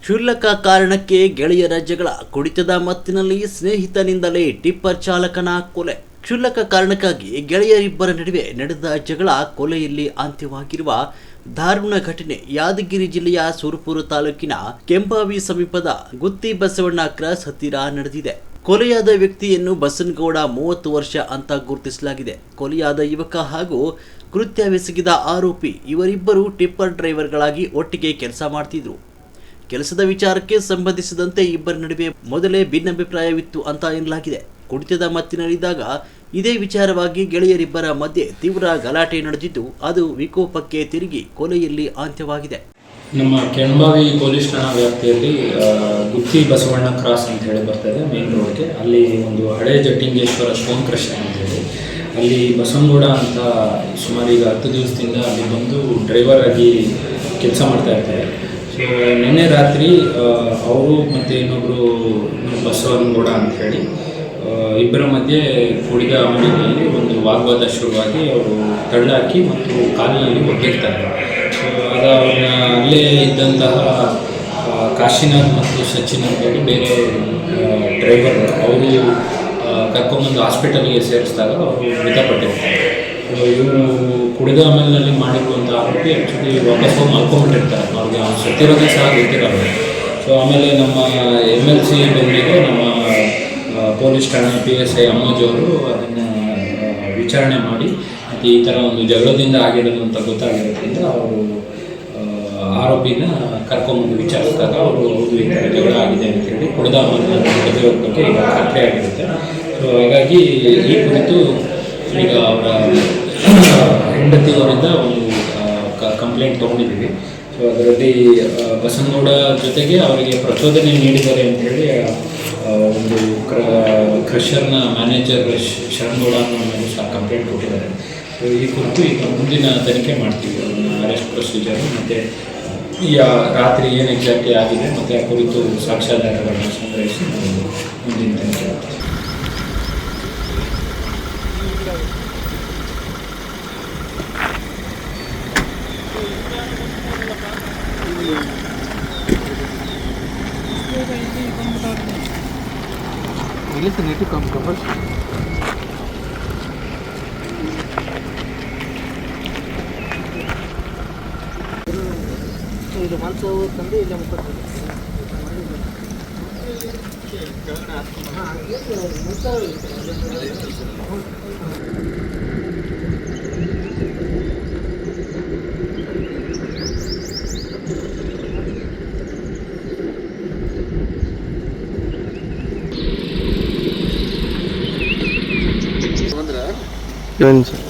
ಕ್ಷುಲ್ಲಕ ಕಾರಣಕ್ಕೆ ಗೆಳೆಯರ ಜಗಳ, ಕುಡಿತದ ಮತ್ತಿನಲ್ಲಿ ಸ್ನೇಹಿತನಿಂದಲೇ ಟಿಪ್ಪರ್ ಚಾಲಕನ ಕೊಲೆ. ಕ್ಷುಲ್ಲಕ ಕಾರಣಕ್ಕಾಗಿ ಗೆಳೆಯರಿಬ್ಬರ ನಡುವೆ ನಡೆದ ಜಗಳ ಕೊಲೆಯಲ್ಲಿ ಅಂತ್ಯವಾಗಿರುವ ದಾರುಣ ಘಟನೆ ಯಾದಗಿರಿ ಜಿಲ್ಲೆಯ ಸುರಪುರ ತಾಲೂಕಿನ ಕೆಂಬಾವಿ ಸಮೀಪದ ಗುತ್ತಿ ಬಸವಣ್ಣ ಕ್ರಾಸ್ ಹತ್ತಿರ ನಡೆದಿದೆ. ಕೊಲೆಯಾದ ವ್ಯಕ್ತಿಯನ್ನು ಬಸನಗೌಡ 30 ವರ್ಷ ಅಂತ ಗುರುತಿಸಲಾಗಿದೆ. ಕೊಲೆಯಾದ ಯುವಕ ಹಾಗೂ ಕೃತ್ಯವೆಸಗಿದ ಆರೋಪಿ ಇವರಿಬ್ಬರು ಟಿಪ್ಪರ್ ಡ್ರೈವರ್ಗಳಾಗಿ ಒಟ್ಟಿಗೆ ಕೆಲಸ ಮಾಡ್ತಿದ್ರು. ಕೆಲಸದ ವಿಚಾರಕ್ಕೆ ಸಂಬಂಧಿಸಿದಂತೆ ಇಬ್ಬರ ನಡುವೆ ಮೊದಲೇ ಭಿನ್ನಾಭಿಪ್ರಾಯವಿತ್ತು ಅಂತ ಎನ್ನಲಾಗಿದೆ. ಕುಡಿತದ ಮತ್ತಿನಲ್ಲಿದ್ದಾಗ ಇದೇ ವಿಚಾರವಾಗಿ ಗೆಳೆಯರಿಬ್ಬರ ಮಧ್ಯೆ ತೀವ್ರ ಗಲಾಟೆ ನಡೆದಿದ್ದು ಅದು ವಿಕೋಪಕ್ಕೆ ತಿರುಗಿ ಕೊಲೆಯಲ್ಲಿ ಅಂತ್ಯವಾಗಿದೆ. ನಮ್ಮ ಕೆಂಬಾವಿ ಪೊಲೀಸ್ ಠಾಣಾ ವ್ಯಾಪ್ತಿಯಲ್ಲಿ ಗುತ್ತಿ ಬಸವಣ್ಣ ಕ್ರಾಸ್ ಅಂತ ಹೇಳಿ ಬರ್ತದೆ ಮೇನ್ ರೋಡ್ಗೆ. ಅಲ್ಲಿ ಒಂದು ಹಳೆ ಜಟ್ಟಿಂಗೇಶ್ವರ ಸ್ಟೋನ್ ಕ್ರಷರ್ ಅಂತೇಳಿ ಅಲ್ಲಿ ಬಸವನಗೌಡ ಅಂತ ಸುಮಾರು ಈಗ 10 ದಿವಸದಿಂದ ಅಲ್ಲಿ ಬಂದು ಡ್ರೈವರ್ ಆಗಿ ಕೆಲಸ ಮಾಡ್ತಾ ಇರ್ತಾರೆ. ಸೊ ನಿನ್ನೆ ರಾತ್ರಿ ಅವರು ಮತ್ತು ಇನ್ನೊಬ್ಬರು ಬಸವನಗೌಡ ಅಂತ ಹೇಳಿ ಇಬ್ಬರ ಮಧ್ಯೆ ಕುಡಿದ ಮನೆಯಲ್ಲಿ ಒಂದು ವಾಗ್ವಾದ ಶುರುವಾಗಿ ಅವರು ತಳ್ಳಾಕಿ ಮತ್ತು ಕಾಲಿನಲ್ಲಿ ಒಡ್ಡಿರ್ತಾರೆ. ಸೊ ಆಗ ಅವ್ರನ್ನ ಅಲ್ಲೇ ಇದ್ದಂತಹ ಕಾಶಿನಾಥ್ ಮತ್ತು ಸಚಿನ್ ಅಂತೇಳಿ ಬೇರೆ ಡ್ರೈವರ್ ಅವರು ಕರ್ಕೊಂಬಂದು ಹಾಸ್ಪಿಟಲ್ಗೆ ಸೇರಿಸಿದಾಗ ಅವರು ಮೃತಪಟ್ಟಿರ್ತಾರೆ. ಇವರು ಕುಡಿದ ಆಮೇಲೆ ಮಾಡಿರುವಂಥ ಆರೋಪಿ ಆ್ಯಕ್ಚುಲಿ ವಾಪಸ್ ಹೋಗಿ ಮಲ್ಕೊಂಡ್ಬಿಟ್ಟಿರ್ತಾರೆ. ಅವ್ರಿಗೆ ಸತ್ತಿರೋದೇ ಸಹ ಗೊತ್ತಿರೋದು. ಸೊ ಆಮೇಲೆ ನಮ್ಮ MLC ಬಂದಿಗೆ ನಮ್ಮ ಪೊಲೀಸ್ ಠಾಣೆ PSI ಅಮ್ಮೋಜ್ ಅವರು ಅದನ್ನು ವಿಚಾರಣೆ ಮಾಡಿ ಮತ್ತು ಈ ಥರ ಒಂದು ಜಗಳದಿಂದ ಆಗಿರೋದು ಅಂತ ಗೊತ್ತಾಗಿರೋದ್ರಿಂದ ಅವರು ಆರೋಪಿನ ಕರ್ಕೊಂಬಂದು ವಿಚಾರಿಸಿದಾಗ ಅವರು ಹೌದು ಈ ಥರ ಜಗಳ ಆಗಿದೆ ಅಂತೇಳಿ ಕುಡಿದ ಹೊಡೆದಿರೋ ಬಗ್ಗೆ ಈಗ ಖಾತ್ರಿ ಆಗಿರುತ್ತೆ. ಸೊ ಹಾಗಾಗಿ ಈ ಕುರಿತು ಈಗ ಅವರ ಹೆಂಡತಿಯವರಿಂದ ಒಂದು ಕಂಪ್ಲೇಂಟ್ ತೊಗೊಂಡಿದ್ದೀವಿ. ಸೊ ಅದರಲ್ಲಿ ಬಸನಗೌಡ ಜೊತೆಗೆ ಅವರಿಗೆ ಪ್ರಚೋದನೆ ನೀಡಿದ್ದಾರೆ ಅಂಥೇಳಿ ಒಂದು ಕ್ರಷರ್ನ ಮ್ಯಾನೇಜರ್ ಶರಣಗೌಡ ಅನ್ನೋ ಮೇಲೆ ಸಹ ಕಂಪ್ಲೇಂಟ್ ಕೊಟ್ಟಿದ್ದಾರೆ. ಸೊ ಈ ಕುರಿತು ಈಗ ಮುಂದಿನ ತನಿಖೆ ಮಾಡ್ತೀವಿ. ಅದನ್ನು ಅರೆಸ್ಟ್ ಪ್ರೊಸೀಜರು ಮತ್ತು ರಾತ್ರಿ ಏನು ಎಕ್ಸಾಕ್ಟ್ಲಿ ಆಗಿದೆ ಮತ್ತು ಆ ಕುರಿತು ಸಾಕ್ಷ್ಯಾಧಾರಗಳನ್ನು ಸಂಗ್ರಹಿಸಿ ಮುಂದಿನ ತನಿಖೆ ಮಾಡ್ತೀವಿ. Listen, need to come first. ಇದು ಮನಸ್ಸು ತಂದು ಇಲ್ಲ ಮುಖ ಏನು ಸರ್